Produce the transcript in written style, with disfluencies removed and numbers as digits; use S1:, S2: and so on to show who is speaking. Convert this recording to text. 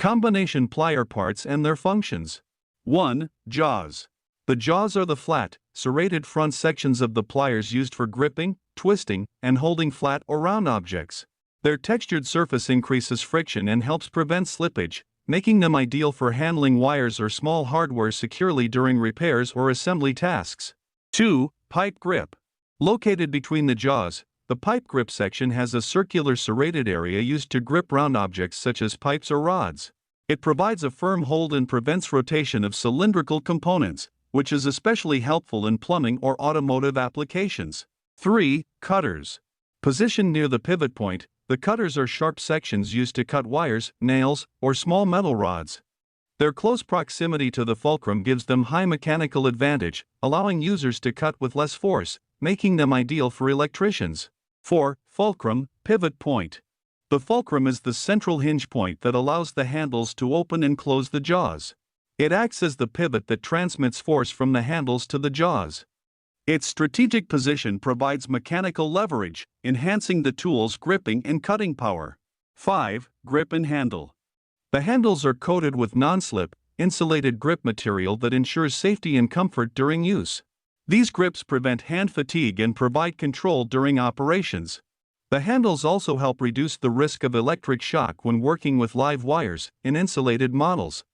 S1: Combination plier parts and their functions. 1. Jaws. The jaws are the flat, serrated front sections of the pliers used for gripping, twisting, and holding flat or round objects. Their textured surface increases friction and helps prevent slippage, making them ideal for handling wires or small hardware securely during repairs or assembly tasks. 2. Pipe grip. Located between the jaws, the pipe grip section has a circular serrated area used to grip round objects such as pipes or rods. It provides a firm hold and prevents rotation of cylindrical components, which is especially helpful in plumbing or automotive applications. 3. Cutters. Positioned near the pivot point, the cutters are sharp sections used to cut wires, nails, or small metal rods. Their close proximity to the fulcrum gives them high mechanical advantage, allowing users to cut with less force, making them ideal for electricians. 4. Fulcrum, pivot point. The fulcrum is the central hinge point that allows the handles to open and close the jaws. It acts as the pivot that transmits force from the handles to the jaws. Its strategic position provides mechanical leverage, enhancing the tool's gripping and cutting power. 5. Grip and handle. The handles are coated with non-slip, insulated grip material that ensures safety and comfort during use. These grips prevent hand fatigue and provide control during operations. The handles also help reduce the risk of electric shock when working with live wires in insulated models.